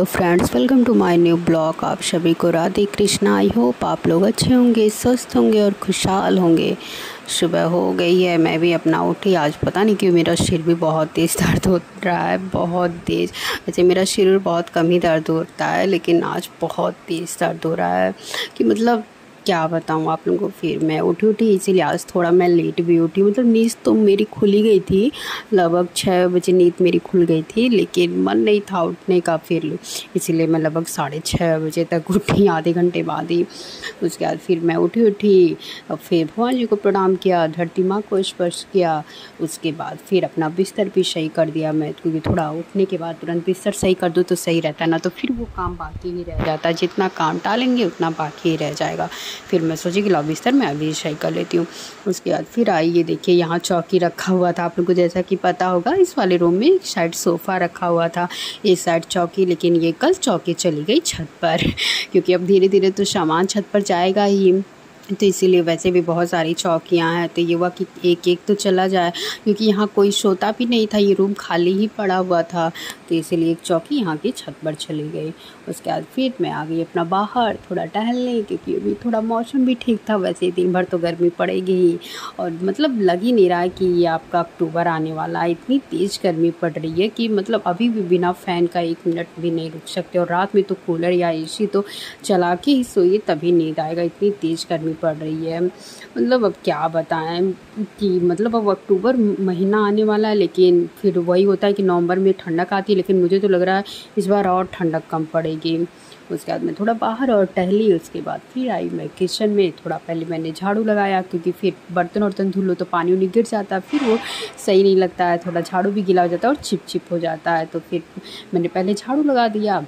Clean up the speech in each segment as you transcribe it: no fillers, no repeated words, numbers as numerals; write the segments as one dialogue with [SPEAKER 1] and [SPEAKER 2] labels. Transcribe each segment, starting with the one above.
[SPEAKER 1] Friends, welcome to my new blog. आप सभी को राधे कृष्णा। आई होप आप लोग अच्छे होंगे, स्वस्थ होंगे और खुशहाल होंगे। सुबह हो गई है, मैं भी अपना उठी। आज पता नहीं क्यों मेरा सिर भी बहुत तेज़ दर्द हो रहा है, बहुत तेज़। वैसे मेरा सिर बहुत कम ही दर्द होता है, लेकिन आज बहुत तेज़ दर्द हो रहा है कि मतलब क्या बताऊँ आप लोगों को। फिर मैं उठी इसीलिए आज थोड़ा मैं लेट भी उठी। मतलब नींद तो मेरी खुली गई थी, लगभग 6 बजे नींद मेरी खुल गई थी, लेकिन मन नहीं था उठने का। फिर इसीलिए मैं लगभग 6:30 बजे तक उठी, आधे घंटे बाद ही। उसके बाद फिर मैं उठी और फिर भगवान जी को प्रणाम किया, धरती माँ को स्पर्श किया। उसके बाद फिर अपना बिस्तर भी सही कर दिया मैं, क्योंकि थोड़ा उठने के बाद तुरंत बिस्तर सही कर दूँ तो सही रहता है ना, तो फिर वो काम बाकी ही रह जाता है। जितना काम टालेंगे उतना बाकी ही रह जाएगा। फिर मैं सोची कि लाओ बिस्तर मैं अभी सही कर लेती हूँ। उसके बाद फिर आई, ये देखिए यहाँ चौकी रखा हुआ था, आप लोग को जैसा कि पता होगा। इस वाले रूम में एक साइड सोफ़ा रखा हुआ था, इस साइड चौकी, लेकिन ये कल चौकी चली गई छत पर क्योंकि अब धीरे धीरे तो सामान छत पर जाएगा ही, तो इसीलिए वैसे भी बहुत सारी चौकियाँ हैं, तो ये हुआ कि एक एक तो चला जाए, क्योंकि यहाँ कोई सोता भी नहीं था, ये रूम खाली ही पड़ा हुआ था, तो इसीलिए एक चौकी यहाँ की छत पर चली गई। उसके बाद फिर मैं आ गई अपना बाहर थोड़ा टहलने, क्योंकि अभी थोड़ा मौसम भी ठीक था। वैसे दिन भर तो गर्मी पड़ेगी ही, और मतलब लग ही नहीं रहा है कि ये आपका अक्टूबर आने वाला है। इतनी तेज़ गर्मी पड़ रही है कि मतलब अभी भी बिना फ़ैन का 1 मिनट भी नहीं रुक सकते, और रात में तो कूलर या एसी तो चला के ही सोइए तभी नींद आएगा, इतनी तेज़ गर्मी पड़ रही है। मतलब अब क्या बताएं कि मतलब अब अक्टूबर महीना आने वाला है, लेकिन फिर वही होता है कि नवंबर में ठंडक आती है, लेकिन मुझे तो लग रहा है इस बार और ठंडक कम पड़ेगी। उसके बाद मैं थोड़ा बाहर और टहली। उसके बाद फिर आई मैं किचन में। थोड़ा पहले मैंने झाड़ू लगाया, क्योंकि फिर बर्तन वर्तन धुल लो तो पानी उनी गिर जाता है, फिर वो सही नहीं लगता है, थोड़ा झाड़ू भी गीला हो जाता है और चिप चिप हो जाता है। तो फिर मैंने पहले झाड़ू लगा दिया।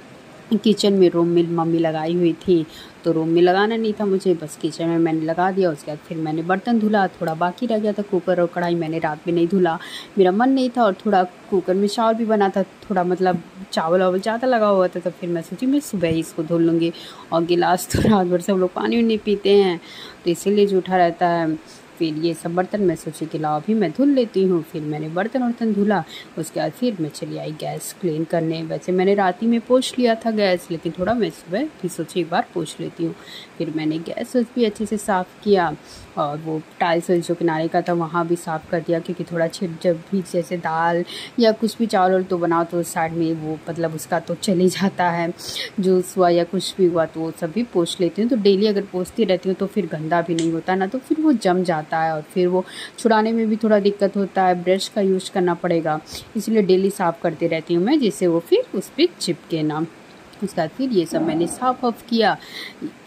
[SPEAKER 1] किचन में, रूम में मम्मी लगाई हुई थी, तो रूम में लगाना नहीं था मुझे, बस किचन में मैंने लगा दिया। उसके बाद फिर मैंने बर्तन धुला, थोड़ा बाकी रह गया था, कुकर और कढ़ाई मैंने रात में नहीं धुला, मेरा मन नहीं था, और थोड़ा कुकर में चावल भी बना था, थोड़ा मतलब चावल वावल ज़्यादा लगा हुआ था, तो फिर मैं सोची मैं सुबह ही इसको धुल लूँगी। और गिलास तो रात भर सब लोग पानी नहीं पीते हैं, तो इसीलिए जूठा रहता है। फिर ये सब बर्तन मैं सोची कि लाओ अभी मैं धुल लेती हूँ। फिर मैंने बर्तन वर्तन धुला। उसके बाद फिर मैं चली आई गैस क्लीन करने। वैसे मैंने रात ही में पोंछ लिया था गैस, लेकिन थोड़ा मैं सुबह फिर सोची एक बार पोंछ लेती हूँ। फिर मैंने गैस भी अच्छे से साफ़ किया, और वो टाइल्स जो किनारे का था वहाँ भी साफ़ कर दिया, क्योंकि थोड़ा छिट जब भी जैसे दाल या कुछ भी चावल तो बनाओ तो साइड में वो मतलब उसका तो चले जाता है, जूस हुआ या कुछ भी हुआ, तो वो सब भी पोंछ लेती हूँ। तो डेली अगर पोंछती रहती हूँ तो फिर गंदा भी नहीं होता ना, तो फिर वो जम जाता है, और फिर वो छुड़ाने में भी थोड़ा दिक्कत होता है, ब्रश का यूज़ करना पड़ेगा, इसलिए डेली साफ़ करती रहती हूँ मैं, जिससे वो फिर उस पर चिपके ना। उसके बाद फिर ये सब मैंने साफ़ ऑफ किया।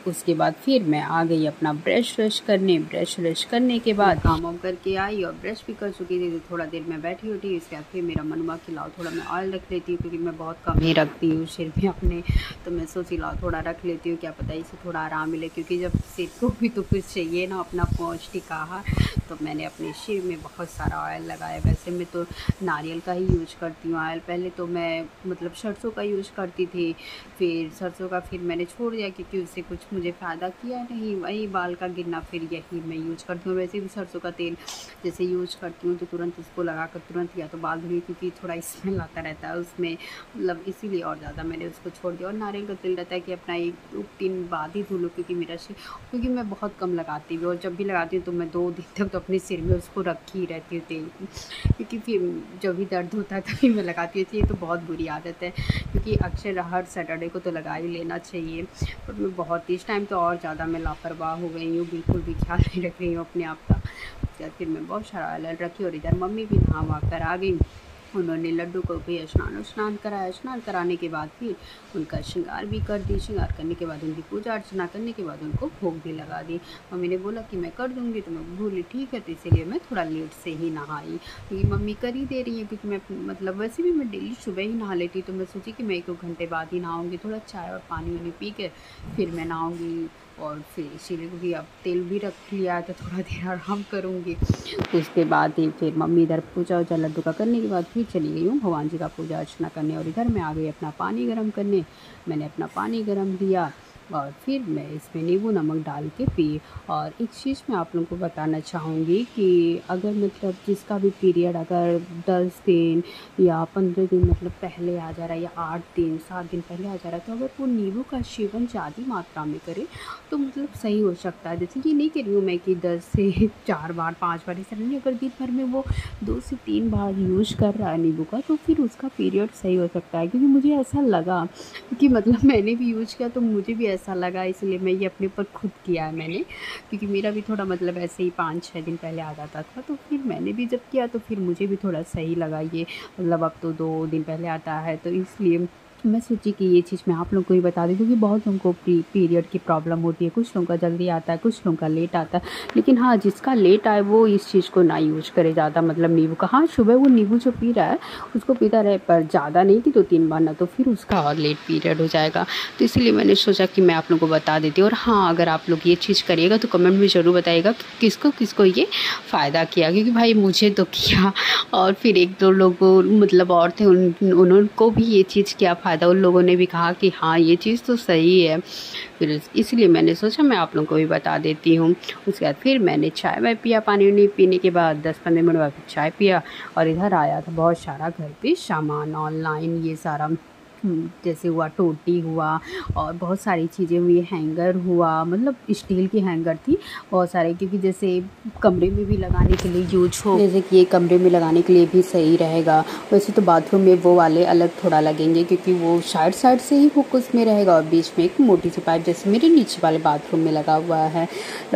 [SPEAKER 1] उसके बाद फिर मैं आ गई अपना ब्रश व्रश करने। ब्रश व्रश करने के बाद काम वाम करके आई, और ब्रश भी कर चुकी थी, तो थोड़ा देर मैं बैठी उठी। उसके बाद फिर मेरा मन हुआ कि लाओ थोड़ा मैं ऑयल रख लेती हूँ, क्योंकि मैं बहुत कम ही रखती हूँ सिर में अपने, तो मैं सोची लाओ थोड़ा रख लेती हूँ, क्या पता इससे थोड़ा आराम मिले, क्योंकि जब सिर को भी तो कुछ चाहिए ना, अपना पौष्टिक आहार। तो मैंने अपने सिर में बहुत सारा ऑयल लगाया। वैसे मैं तो नारियल का ही यूज करती हूँ ऑयल। पहले तो मैं मतलब सरसों का यूज करती थी, फिर सरसों का फिर मैंने छोड़ दिया, क्योंकि उससे कुछ मुझे फ़ायदा किया नहीं, वही बाल का गिरना, फिर यही मैं यूज करती हूँ। वैसे भी सरसों का तेल जैसे यूज करती हूँ तो तुरंत इसको लगा कर तुरंत या तो बाल धुली, क्योंकि थोड़ा स्मेल आता रहता है उसमें, मतलब इसीलिए और ज़्यादा मैंने उसको छोड़ दिया। और नारियल का तेल रहता है कि अपना 1 दिन बाद ही धुलो, क्योंकि मेरा सिर, क्योंकि मैं बहुत कम लगाती हूँ, और जब भी लगाती हूँ तो मैं 2 दिन तक तो अपने सिर में उसको रखी ही रहती हूँ तेल, क्योंकि फिर जब भी दर्द होता है तभी मैं लगाती हूँ। ये तो बहुत बुरी आदत है, क्योंकि अक्सर हर सैटरडे को तो लगा ही लेना चाहिए, पर मैं बहुत इस टाइम तो और ज़्यादा मैं लापरवाह हो गई हूँ, बिल्कुल भी ख्याल नहीं रख रही हूँ अपने आप का। फिर मैं बहुत सारा ऑयल रखी, और इधर मम्मी भी नहा वहा कर आ गई। उन्होंने लड्डू को भी स्नान कराया। स्नान कराने के बाद फिर उनका श्रृंगार भी कर दी। श्रृंगार करने के बाद उनकी पूजा अर्चना करने के बाद उनको भोग भी लगा दी। मम्मी ने बोला कि मैं कर दूँगी, तो मैं बोली ठीक है, तो इसीलिए मैं थोड़ा लेट से ही नहाई, क्योंकि मम्मी कर ही दे रही है, क्योंकि मैं मतलब वैसे भी मैं डेली सुबह ही नहा लेती, तो मैं सोची कि मैं 1-2 घंटे बाद ही नहाऊँगी, थोड़ा चाय और पानी वानी पी के फिर मैं नहाऊँगी। और फिर इसीलिए, क्योंकि अब तेल भी रख लिया है तो थोड़ा देर आराम करूँगी। उसके बाद ही फिर मम्मी इधर पूजा वूजा लड्डू का करने के बाद फिर चली गई हूँ भगवान जी का पूजा अर्चना करने, और इधर मैं आ गई अपना पानी गर्म करने। मैंने अपना पानी गर्म किया। और फिर मैं इसमें नींबू नमक डाल के पी। और एक चीज़ मैं आप लोगों को बताना चाहूँगी कि अगर मतलब जिसका भी पीरियड अगर 10 दिन या 15 दिन मतलब पहले आ जा रहा है, या 8 दिन 7 दिन पहले आ जा रहा है, तो अगर वो नींबू का सेवन ज़्यादा मात्रा में करे तो मतलब सही हो सकता है। जैसे कि नहीं कह रही हूँ मैं कि 10 से 4 बार 5 बार ऐसा नहीं, अगर दिन भर में वो 2 से 3 बार यूज़ कर रहा है नींबू का, तो फिर उसका पीरियड सही हो सकता है। क्योंकि मुझे ऐसा लगा कि मतलब मैंने भी यूज़ किया तो मुझे भी ऐसा लगा, इसलिए मैं ये अपने ऊपर खुद किया है मैंने। क्योंकि मेरा भी थोड़ा मतलब ऐसे ही 5-6 दिन पहले आ जाता था, तो फिर मैंने भी जब किया तो फिर मुझे भी थोड़ा सही लगा ये। मतलब अब तो 2 दिन पहले आता है, तो इसलिए मैं सोची कि ये चीज़ मैं आप लोगों को ही बता दूँ। क्योंकि बहुत लोगों को पीरियड की प्रॉब्लम होती है, कुछ लोगों का जल्दी आता है, कुछ लोगों का लेट आता है। लेकिन हाँ, जिसका लेट आए वो इस चीज़ को ना यूज करे ज़्यादा, मतलब नींबू का। हाँ, सुबह वो नींबू जो पी रहा है उसको पीता रहे, पर ज़्यादा नहीं कि 2-3 बार ना, तो फिर उसका और लेट पीरियड हो जाएगा। तो इसलिए मैंने सोचा कि मैं आप लोगों को बता देती हूँ। और हाँ, अगर आप लोग ये चीज़ करिएगा तो कमेंट में ज़रूर बताइएगा कि किसको किसको ये फ़ायदा किया। क्योंकि भाई मुझे तो किया, और फिर 1-2 लोग मतलब और थे उनको भी ये चीज़ क्या फ़ायदा, उन लोगों ने भी कहा कि हाँ ये चीज़ तो सही है। फिर इसलिए मैंने सोचा मैं आप लोगों को भी बता देती हूँ। उसके बाद फिर मैंने चाय वाय पिया, पानी वानी पीने के बाद 10-15 मिनट बाद चाय पिया, और इधर आया था बहुत सारा घर पे सामान ऑनलाइन, ये सारा जैसे हुआ टोटी हुआ, और बहुत सारी चीज़ें हुई, हैंगर हुआ, मतलब स्टील की हैंगर थी बहुत सारे। क्योंकि जैसे कमरे में भी लगाने के लिए यूज हो, जैसे कि ये कमरे में लगाने के लिए भी सही रहेगा। वैसे तो बाथरूम में वो वाले अलग थोड़ा लगेंगे, क्योंकि वो साइड साइड से ही हुक उसमें रहेगा, और बीच में एक मोटी सी पाइप जैसे मेरे नीचे वाले बाथरूम में लगा हुआ है।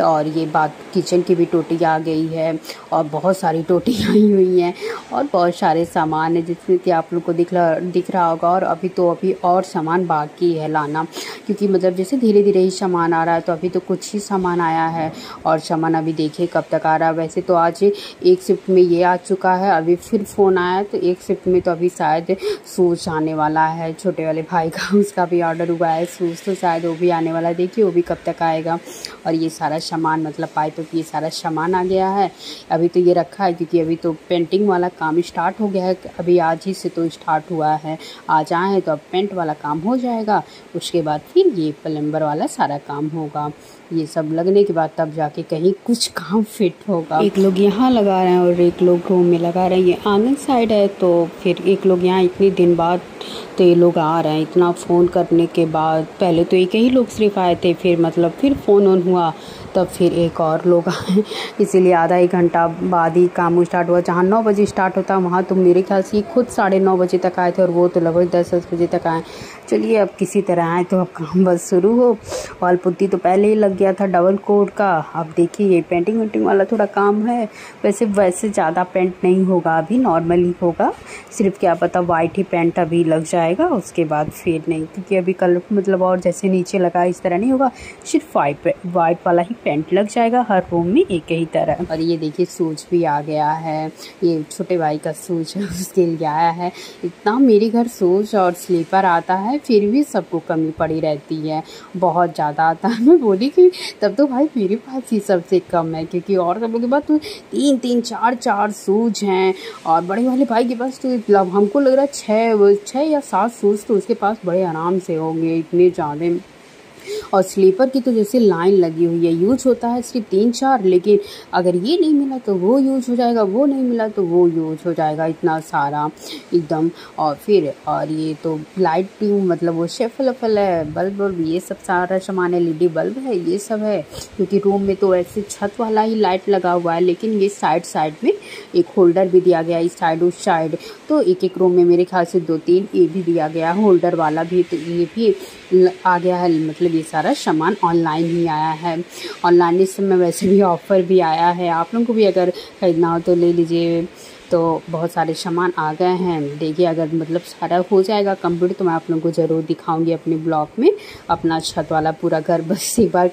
[SPEAKER 1] और ये किचन की भी टोटी आ गई है, और बहुत सारी टोटी आई हुई हैं, और बहुत सारे सामान है जिसमें कि आप लोग को दिख रहा होगा। और अभी और सामान बाकी है लाना, क्योंकि मतलब जैसे धीरे धीरे ही सामान आ रहा है, तो अभी तो कुछ ही सामान आया है, और सामान अभी देखिए कब तक आ रहा है। वैसे तो आज एक शिफ्ट में ये आ चुका है, अभी फिर फ़ोन आया तो एक शिफ्ट में तो अभी शायद शूज़ आने वाला है छोटे वाले भाई का, उसका भी ऑर्डर हुआ है शूज़, तो शायद वो भी आने वाला है। देखिए वो भी कब तक आएगा। और ये सारा सामान मतलब पाइप ये सारा सामान आ गया है। अभी तो ये रखा है क्योंकि अभी तो पेंटिंग वाला काम स्टार्ट हो गया है, अभी आज ही से तो स्टार्ट हुआ है। आज आए हैं तो अब पेंट वाला काम हो जाएगा, उसके बाद फिर ये प्लम्बर वाला सारा काम होगा। ये सब लगने के बाद तब जाके कहीं कुछ काम फिट होगा। एक लोग यहाँ लगा रहे हैं और एक लोग रूम में लगा रहे हैं। ये आंगन साइड है, तो फिर एक लोग यहाँ इतने दिन बाद तो ये लोग आ रहे हैं। इतना फ़ोन करने के बाद पहले तो एक ही लोग सिर्फ आए थे, फिर मतलब फिर फ़ोन ऑन हुआ तब फिर एक और लोग आए, इसीलिए आधा 1 घंटा बाद ही काम स्टार्ट हुआ। जहाँ 9 बजे स्टार्ट होता है वहाँ तो मेरे ख्याल से खुद 9:30 बजे तक आए थे, और वो तो लगभग 10 बजे तक आए। चलिए अब किसी तरह आए तो अब काम बस शुरू हो। वॉल पुट्टी तो पहले ही लग गया था डबल कोट का। अब देखिए ये पेंटिंग वेंटिंग वाला थोड़ा काम है। वैसे ज़्यादा पेंट नहीं होगा, अभी नॉर्मल ही होगा, सिर्फ क्या पता वाइट ही पेंट अभी लग जाएगा, उसके बाद फिर नहीं। क्योंकि अभी कलर मतलब और जैसे नीचे लगा इस तरह नहीं होगा, सिर्फ वाइट वाला ही पेंट लग जाएगा हर रूम में एक ही तरह। और ये देखिए शूज भी आ गया है, ये छोटे भाई का शूज है उसके लिए आया है। इतना मेरे घर शूज और स्लीपर आता है, फिर भी सबको कमी पड़ी रहती है, बहुत ज़्यादा आता है। मैं बोली कि तब तो भाई मेरे पास ही सबसे कम है, क्योंकि और सब लोग के पास तो 3-3 4-4 शूज हैं, और बड़े वाले भाई के पास तो मतलब हमको लग रहा है 6 या 7 शूज तो उसके पास बड़े आराम से होंगे, इतने ज़्यादा। और स्लीपर की तो जैसे लाइन लगी हुई है, यूज होता है सिर्फ 3-4, लेकिन अगर ये नहीं मिला तो वो यूज हो जाएगा, वो नहीं मिला तो वो यूज हो जाएगा, इतना सारा एकदम। और फिर और ये तो लाइट ट्यूब मतलब वो शेफल है, बल्ब ये सब सारा सामान है, LED बल्ब है, ये सब है। क्योंकि रूम में तो ऐसे छत वाला ही लाइट लगा हुआ है, लेकिन ये साइड में एक होल्डर भी दिया गया, इस साइड उस साइड, तो एक रूम में मेरे ख्याल से 2-3 ये भी दिया गया होल्डर वाला भी, तो ये भी आ गया है। मतलब ये सारा सामान ऑनलाइन ही आया है। ऑनलाइन इस समय वैसे भी ऑफ़र भी आया है, आप लोगों को भी अगर खरीदना हो तो ले लीजिए। तो बहुत सारे सामान आ गए हैं। देखिए अगर मतलब सारा हो जाएगा कंप्लीट तो मैं आप लोगों को ज़रूर दिखाऊंगी अपने ब्लॉग में, अपना छत वाला पूरा घर, बस एक बार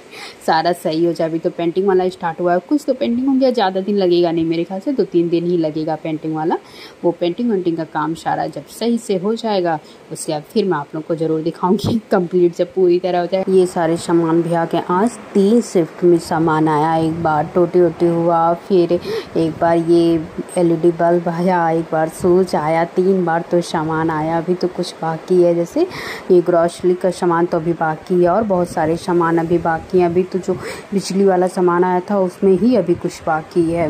[SPEAKER 1] सारा सही हो जाए। अभी तो पेंटिंग वाला स्टार्ट हुआ है, कुछ तो पेंटिंग हो गया, ज़्यादा दिन लगेगा नहीं मेरे ख्याल से, 2-3 दिन ही लगेगा पेंटिंग वाला। वो पेंटिंग वेंटिंग का काम सारा जब सही से हो जाएगा उसके बाद फिर मैं आप लोग को ज़रूर दिखाऊंगी कंप्लीट जब पूरी तरह हो जाए। ये सारे सामान भी आ गए। आज 3 शिफ्ट में सामान आया, एक बार टोटी वोटी हुआ, फिर एक बार ये LED बल्ब आया, एक बार स्विच आया, 3 बार तो सामान आया। अभी तो कुछ बाकी है, जैसे ये ग्रॉसरी का सामान तो अभी बाकी है और बहुत सारे सामान अभी बाकी हैं। अभी तो जो बिजली वाला सामान आया था उसमें ही अभी कुछ बाकी है।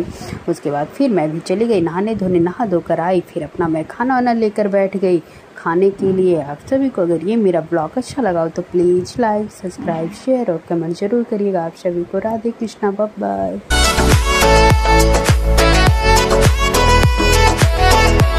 [SPEAKER 1] उसके बाद फिर मैं भी चली गई नहाने धोने, नहा धोकर आई, फिर अपना मैं खाना वाना लेकर बैठ गई खाने के लिए। आप सभी को अगर ये मेरा ब्लॉग अच्छा लगा हो तो प्लीज़ लाइक, सब्सक्राइब, शेयर और कमेंट जरूर करिएगा। आप सभी को राधे कृष्णा, बाय बाय।